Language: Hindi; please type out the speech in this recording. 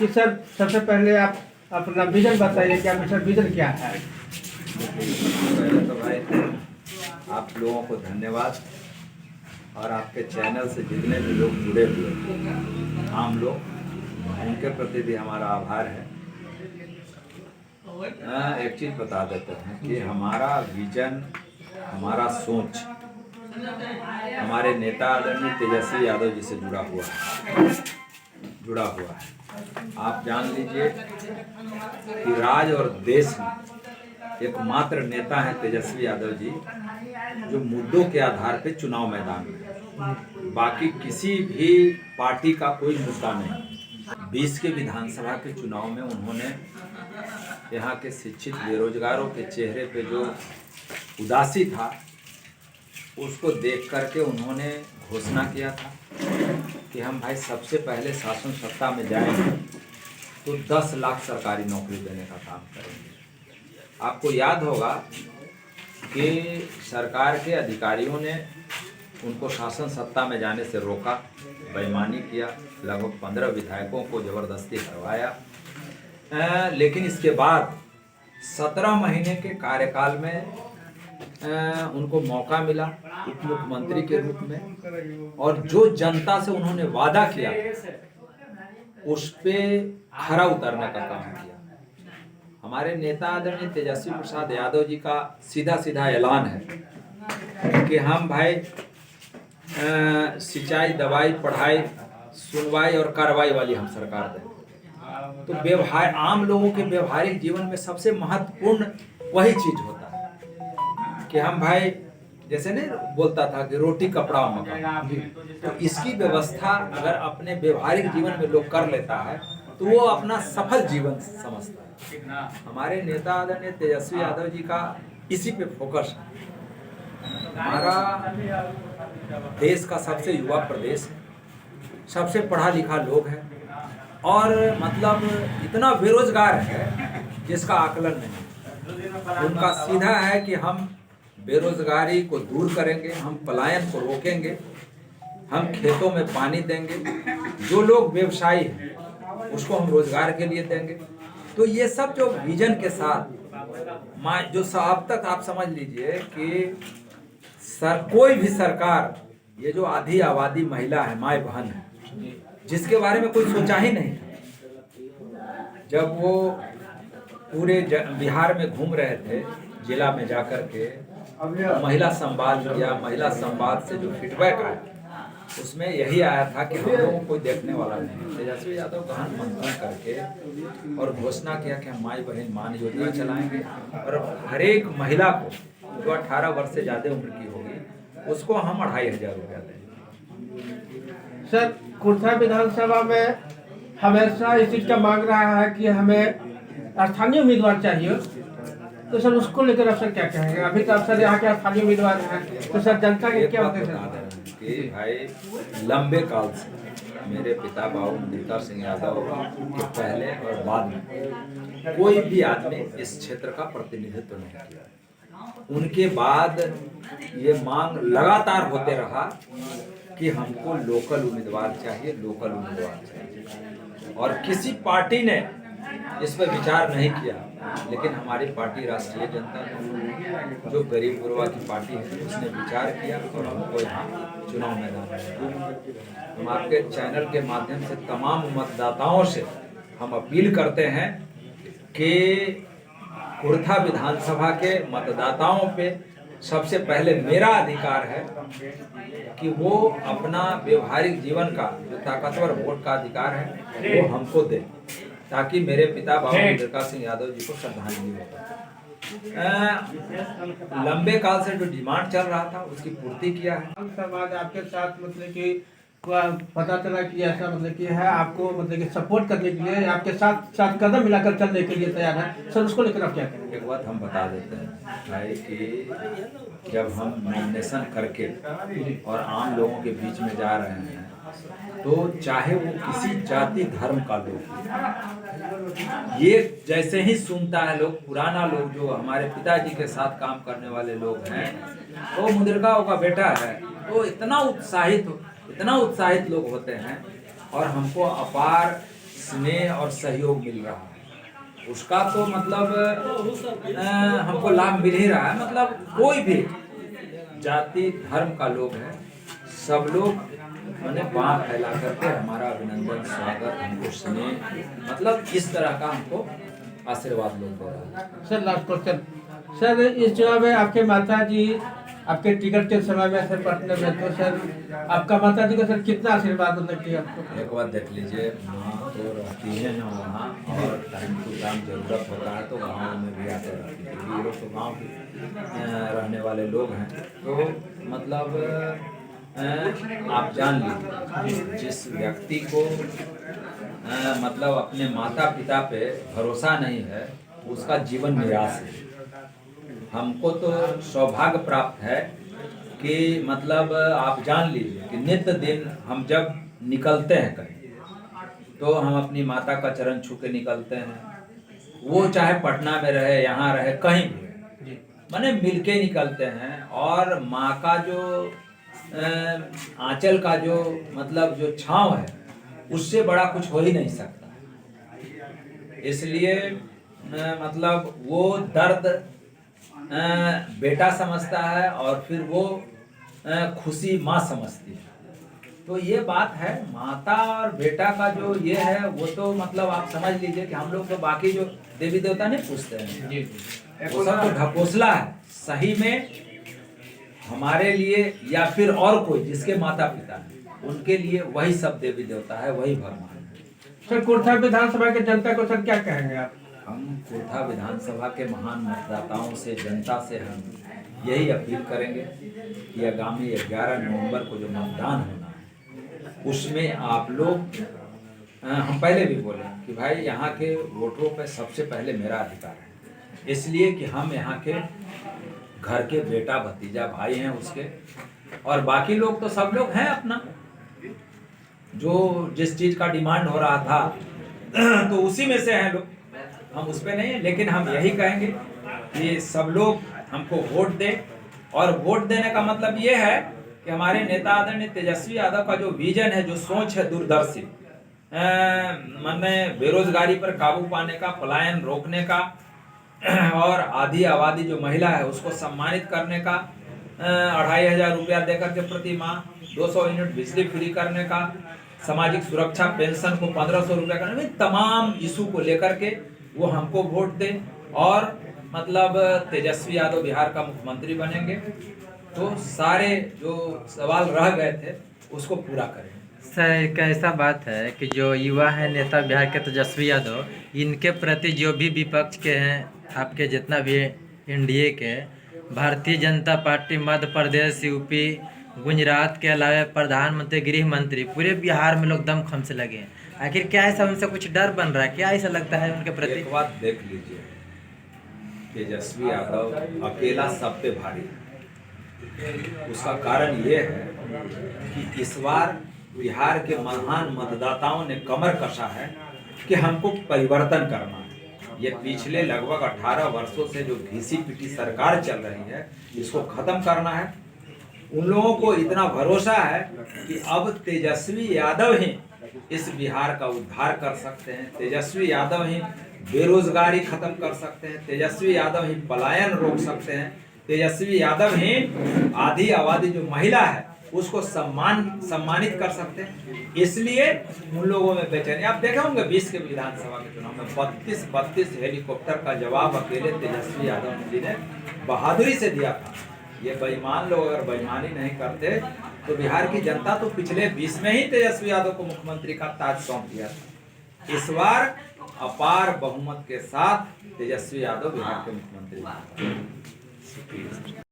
कि सर सबसे पहले आप अपना विजन बताइए कि आपका सर विजन क्या है। पहले तो भाई आप लोगों को धन्यवाद, और आपके चैनल से जितने भी लोग जुड़े हुए हैं, आम लोग, उनके प्रति भी हमारा आभार है। एक चीज़ बता देते हैं कि हमारा विजन, हमारा सोच हमारे नेता आदरणीय तेजस्वी यादव जी से जुड़ा हुआ है। आप जान लीजिए कि राज्य और देश में एकमात्र नेता हैं तेजस्वी यादव जी, जो मुद्दों के आधार पे चुनाव मैदान में है। बाकी किसी भी पार्टी का कोई मुद्दा नहीं। 20 के विधानसभा के चुनाव में उन्होंने यहाँ के शिक्षित बेरोजगारों के चेहरे पे जो उदासी था, उसको देख करके उन्होंने घोषणा किया था कि हम भाई सबसे पहले शासन सत्ता में जाएंगे तो 10 लाख सरकारी नौकरी देने का काम करेंगे। आपको याद होगा कि सरकार के अधिकारियों ने उनको शासन सत्ता में जाने से रोका, बेईमानी किया, लगभग 15 विधायकों को ज़बरदस्ती करवाया। लेकिन इसके बाद 17 महीने के कार्यकाल में उनको मौका मिला उप मुख्यमंत्री के रूप में, और जो जनता से उन्होंने वादा किया उस पे खरा उतरने का काम किया। हमारे नेता आदरणीय तेजस्वी प्रसाद यादव जी का सीधा सीधा ऐलान है कि हम भाई सिंचाई, दवाई, पढ़ाई, सुनवाई और कार्रवाई वाली हम सरकार दें। तो व्यवहार, आम लोगों के व्यवहारिक जीवन में सबसे महत्वपूर्ण वही चीज होता है कि हम भाई, जैसे नहीं बोलता था कि रोटी कपड़ा मकान, तो इसकी व्यवस्था अगर अपने व्यवहारिक जीवन में लोग कर लेता है तो वो अपना सफल जीवन समझता है। हमारे नेता आदरणीय तेजस्वी यादव जी का इसी पे फोकस है। हमारा देश का सबसे युवा प्रदेश है, सबसे पढ़ा लिखा लोग है, और मतलब इतना बेरोजगार है जिसका आकलन नहीं। उनका सीधा है कि हम बेरोजगारी को दूर करेंगे, हम पलायन को रोकेंगे, हम खेतों में पानी देंगे, जो लोग व्यवसायी हैं उसको हम रोजगार के लिए देंगे। तो ये सब जो विजन के साथ जो अब तक आप समझ लीजिए कि कोई भी सरकार, ये जो आधी आबादी महिला है, माई बहन है, जिसके बारे में कोई सोचा ही नहीं था। जब वो पूरे बिहार में घूम रहे थे, जिला में जाकर के महिला संवाद किया, महिला संवाद से जो फीडबैक आया उसमें यही आया था कि हम लोगों को देखने वाला नहीं। तेजस्वी यादव गहन मंथन करके और घोषणा किया कि हम माई बहन मान योजना चलाएंगे, और हर एक महिला को जो 18 वर्ष से ज़्यादा उम्र की होगी उसको हम 2500 रुपया देंगे। सर खुर्दा विधानसभा में हमेशा इस चीज का मांग रहा है कि हमें स्थानीय उम्मीदवार चाहिए, तो सर उसको लेकर आप सर क्या कहेंगे? अभी तो आप सर यहाँ के स्थानीय उम्मीदवार हैं, तो सर जनता के क्या होते हैं कि भाई लंबे काल से मेरे पिता बाबू मुंदिता सिंह यादव के पहले और बाद में कोई भी आदमी इस क्षेत्र का प्रतिनिधित्व नहीं किया। उनके बाद ये मांग लगातार होते रहा कि हमको लोकल उम्मीदवार चाहिए, लोकल उम्मीदवार चाहिए, और किसी पार्टी ने इस पर विचार नहीं किया। लेकिन हमारी पार्टी राष्ट्रीय जनता दल, जो गरीब गुरबा की पार्टी है, उसने विचार किया और हमको यहाँ चुनाव मैदान में। हम आपके चैनल के माध्यम से तमाम मतदाताओं से हम अपील करते हैं कि खुर्दा विधानसभा के मतदाताओं पे सबसे पहले मेरा अधिकार है कि वो अपना व्यवहारिक जीवन का जो ताकतवर वोट का अधिकार है वो हमको दे, ताकि मेरे पिता बाबू मुंदिता सिंह यादव जी को श्रद्धांजलि हो। लंबे काल से जो डिमांड चल रहा था उसकी पूर्ति किया है। समाज आपके साथ मतलब कि पता चला कि ऐसा मतलब कि है, आपको मतलब कि सपोर्ट करने के लिए, आपके साथ कदम मिलाकर चलने के लिए तैयार है सर, उसको लेकर आप क्या करेंगे? एक बात हम बता देते हैं भाई कि जब हम नॉमिनेशन करके और आम लोगों के बीच में जा रहे हैं, तो चाहे वो किसी जाति धर्म का लोग, ये जैसे ही सुनता है लोग, पुराना लोग जो हमारे पिताजी के साथ काम करने वाले लोग हैं, वो मुंदिरगांव का बेटा है, तो इतना उत्साहित लोग होते हैं और हमको अपार स्नेह और सहयोग मिल रहा है, उसका तो मतलब हमको लाभ मिल ही रहा है। मतलब कोई भी जाति धर्म का लोग है, सब लोग मैंने बाँह फैला करके हमारा अभिनंदन, स्वागत, हमको स्नेह, मतलब इस तरह का हमको आशीर्वाद लोग दे रहा है। सर लास्ट क्वेश्चन सर, इस चुनाव में आपके माता जी आपके टिकट के समय में सर पटना में, तो सर आपका माता जी को सर कितना आशीर्वाद लगती है आपको? एक बार देख लीजिए, माँ तो रहती है ना वहाँ, और टाइम टू टाइम जरूरत होता है तो गाँव में भी आते रहती है, क्योंकि ये लोग तो गाँव के रहने वाले लोग हैं। तो मतलब आप जान लीजिए, जिस व्यक्ति को मतलब अपने माता पिता पे भरोसा नहीं है, उसका जीवन निराश है। हमको तो सौभाग्य प्राप्त है कि मतलब आप जान लीजिए कि नित्य दिन हम जब निकलते हैं कहीं, तो हम अपनी माता का चरण छू के निकलते हैं। वो चाहे पटना में रहे, यहाँ रहे, कहीं भी रहे, माने मिलके निकलते हैं। और माँ का जो आंचल का जो मतलब जो छाँव है, उससे बड़ा कुछ हो ही नहीं सकता। इसलिए मतलब वो दर्द बेटा समझता है और फिर वो खुशी माँ समझती है। तो ये बात है, माता और बेटा का जो ये है, वो तो मतलब आप समझ लीजिए कि हम लोग तो बाकी जो देवी देवता नहीं पूछते हैं, वो सब तो ढकोसला है। सही में हमारे लिए या फिर और कोई जिसके माता पिता हैं, उनके लिए वही सब देवी देवता है, वही भगवान है। सर कुर्था विधानसभा के जनता को सर क्या कहेंगे आप? हम कुर्था विधानसभा के महान मतदाताओं से, जनता से हम यही अपील करेंगे कि आगामी 11 नवंबर को जो मतदान होना है, उसमें आप लोग, हम पहले भी बोले कि भाई यहाँ के वोटरों पे सबसे पहले मेरा अधिकार है, इसलिए कि हम यहाँ के घर के बेटा भतीजा भाई हैं उसके, और बाकी लोग तो सब लोग हैं अपना, जो जिस चीज़ का डिमांड हो रहा था तो उसी में से हैं लोग, हम उस पर नहीं हैं। लेकिन हम यही कहेंगे कि सब लोग हमको वोट दें, और वोट देने का मतलब ये है कि हमारे नेता आदरणीय तेजस्वी यादव का जो विजन है, जो सोच है दूरदर्शी, माने बेरोजगारी पर काबू पाने का, पलायन रोकने का, और आधी आबादी जो महिला है उसको सम्मानित करने का, 2500 रुपया देकर के प्रति माह 200 यूनिट बिजली फ्री करने का, सामाजिक सुरक्षा पेंशन को 1500 रुपया करने में, तमाम इशू को लेकर के वो हमको वोट दें, और मतलब तेजस्वी यादव बिहार का मुख्यमंत्री बनेंगे तो सारे जो सवाल रह गए थे उसको पूरा करें। सर एक ऐसा बात है कि जो युवा है नेता बिहार के तेजस्वी यादव, इनके प्रति जो भी विपक्ष के हैं, आपके जितना भी एनडीए के, भारतीय जनता पार्टी, मध्य प्रदेश, यूपी, गुजरात के अलावा प्रधानमंत्री, गृह मंत्री, पूरे बिहार में लोग दमखम से लगे हैं। आखिर क्या ऐसा उनसे कुछ डर बन रहा है? क्या ऐसा लगता है उनके प्रति? एक बात देख लीजिए, तेजस्वी यादव अकेला सब पे भारी है। उसका कारण ये है कि इस बार बिहार के महान मतदाताओं ने कमर कसा है कि हमको परिवर्तन करना है। ये पिछले लगभग 18 वर्षों से जो घिसी पिटी सरकार चल रही है, इसको खत्म करना है। उन लोगों को इतना भरोसा है कि अब तेजस्वी यादव ही इस बिहार का उद्धार कर सकते हैं, तेजस्वी यादव ही बेरोजगारी खत्म कर सकते हैं, तेजस्वी यादव ही पलायन रोक सकते हैं, तेजस्वी यादव ही आधी आबादी जो महिला है उसको सम्मानित कर सकते हैं। इसलिए उन लोगों में बेचैनी। आप देखे होंगे 20 के विधानसभा के चुनाव में 32 हेलीकॉप्टर का जवाब अकेले तेजस्वी यादव जी ने बहादुरी से दिया था। ये बेईमान लोग अगर बेईमानी नहीं करते तो बिहार की जनता तो पिछले 20 में ही तेजस्वी यादव को मुख्यमंत्री का ताज सौंप दिया था। इस बार अपार बहुमत के साथ तेजस्वी यादव बिहार के मुख्यमंत्री।